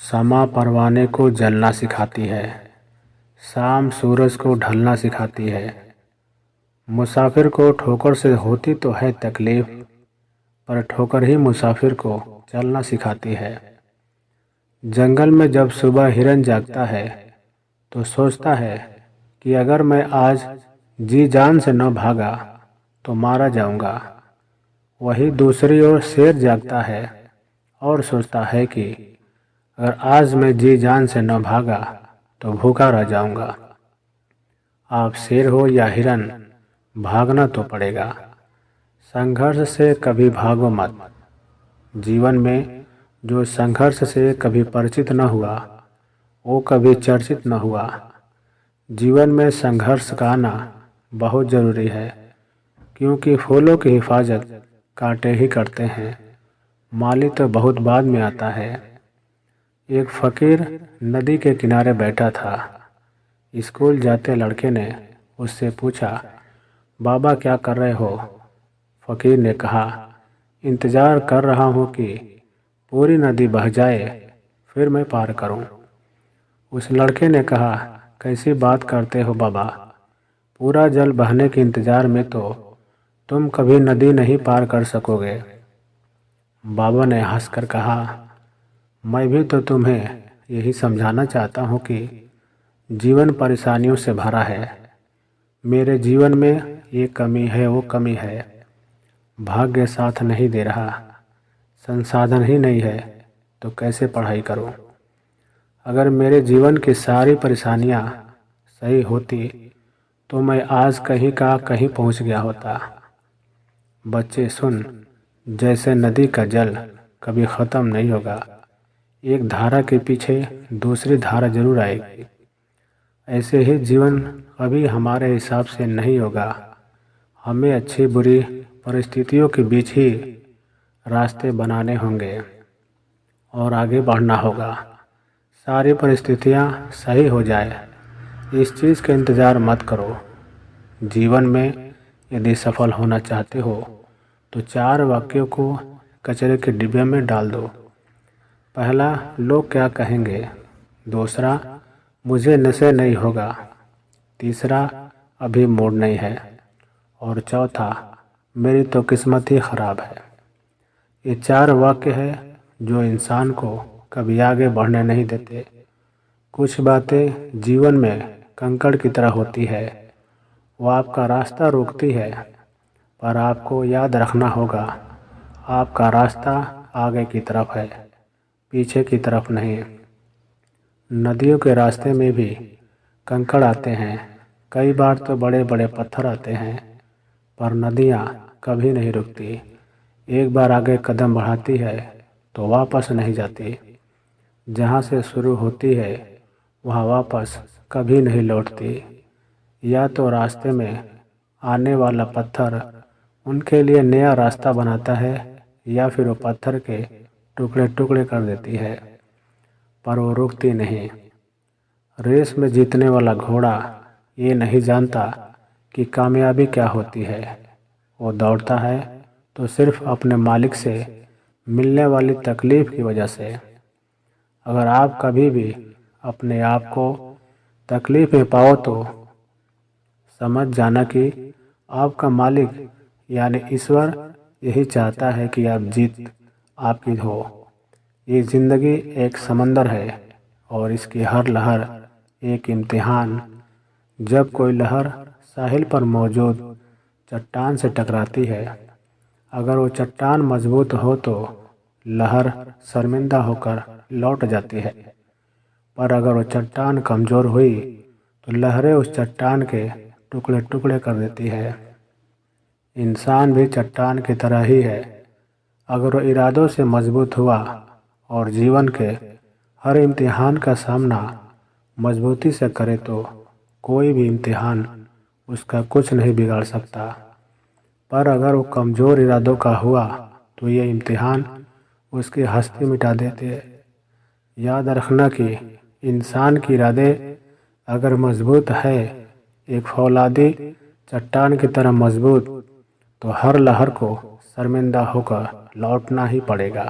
शमा परवाने को जलना सिखाती है, शाम सूरज को ढलना सिखाती है। मुसाफिर को ठोकर से होती तो है तकलीफ, पर ठोकर ही मुसाफिर को चलना सिखाती है। जंगल में जब सुबह हिरन जागता है तो सोचता है कि अगर मैं आज जी जान से न भागा तो मारा जाऊंगा। वही दूसरी ओर शेर जागता है और सोचता है कि अगर आज मैं जी जान से न भागा तो भूखा रह जाऊंगा। आप शेर हो या हिरन, भागना तो पड़ेगा। संघर्ष से कभी भागो मत। जीवन में जो संघर्ष से कभी परिचित न हुआ वो कभी चर्चित न हुआ। जीवन में संघर्ष का आना बहुत ज़रूरी है, क्योंकि फूलों की हिफाजत कांटे ही करते हैं। माली तो बहुत बाद में आता है। एक फकीर नदी के किनारे बैठा था। स्कूल जाते लड़के ने उससे पूछा, बाबा क्या कर रहे हो? फकीर ने कहा, इंतज़ार कर रहा हूँ कि पूरी नदी बह जाए, फिर मैं पार करूँ। उस लड़के ने कहा, कैसी बात करते हो बाबा? पूरा जल बहने के इंतज़ार में तो तुम कभी नदी नहीं पार कर सकोगे। बाबा ने हंसकर कहा, मैं भी तो तुम्हें यही समझाना चाहता हूँ कि जीवन परेशानियों से भरा है। मेरे जीवन में ये कमी है, वो कमी है। भाग्य साथ नहीं दे रहा, संसाधन ही नहीं है, तो कैसे पढ़ाई करूँ? अगर मेरे जीवन की सारी परेशानियाँ सही होती तो मैं आज कहीं का कहीं पहुँच गया होता। बच्चे सुन, जैसे नदी का जल कभी ख़त्म नहीं होगा, एक धारा के पीछे दूसरी धारा जरूर आएगी। ऐसे ही जीवन कभी हमारे हिसाब से नहीं होगा। हमें अच्छी बुरी परिस्थितियों के बीच ही रास्ते बनाने होंगे और आगे बढ़ना होगा। सारी परिस्थितियाँ सही हो जाए, इस चीज़ का इंतज़ार मत करो। जीवन में यदि सफल होना चाहते हो तो 4 वाक्यों को कचरे के डिब्बे में डाल दो। पहला, लोग क्या कहेंगे। दूसरा, मुझे नशे नहीं होगा। तीसरा, अभी मूड नहीं है। और चौथा, मेरी तो किस्मत ही ख़राब है। ये 4 वाक्य है जो इंसान को कभी आगे बढ़ने नहीं देते। कुछ बातें जीवन में कंकड़ की तरह होती है, वो आपका रास्ता रोकती है, पर आपको याद रखना होगा आपका रास्ता आगे की तरफ है, पीछे की तरफ नहीं। नदियों के रास्ते में भी कंकड़ आते हैं, कई बार तो बड़े बड़े पत्थर आते हैं, पर नदियाँ कभी नहीं रुकती। एक बार आगे कदम बढ़ाती है तो वापस नहीं जाती। जहाँ से शुरू होती है वहाँ वापस कभी नहीं लौटती। या तो रास्ते में आने वाला पत्थर उनके लिए नया रास्ता बनाता है, या फिर वो पत्थर के टुकड़े टुकड़े कर देती है, पर वो रुकती नहीं। रेस में जीतने वाला घोड़ा ये नहीं जानता कि कामयाबी क्या होती है। वो दौड़ता है तो सिर्फ अपने मालिक से मिलने वाली तकलीफ़ की वजह से। अगर आप कभी भी अपने आप को तकलीफ़ में पाओ तो समझ जाना कि आपका मालिक यानी ईश्वर यही चाहता है कि आप जीत आपकी हो। ये ज़िंदगी एक समंदर है और इसकी हर लहर एक इम्तिहान। जब कोई लहर साहिल पर मौजूद चट्टान से टकराती है, अगर वो चट्टान मजबूत हो तो लहर शर्मिंदा होकर लौट जाती है, पर अगर वो चट्टान कमज़ोर हुई तो लहरें उस चट्टान के टुकड़े टुकड़े कर देती है। इंसान भी चट्टान की तरह ही है। अगर वो इरादों से मजबूत हुआ और जीवन के हर इम्तिहान का सामना मजबूती से करे तो कोई भी इम्तिहान उसका कुछ नहीं बिगाड़ सकता। पर अगर वो कमज़ोर इरादों का हुआ तो ये इम्तिहान उसकी हस्ती मिटा देते। याद रखना कि इंसान की इरादे अगर मजबूत है, एक फौलादी चट्टान की तरह मजबूत, तो हर लहर को शर्मिंदा होकर लौटना ही पड़ेगा।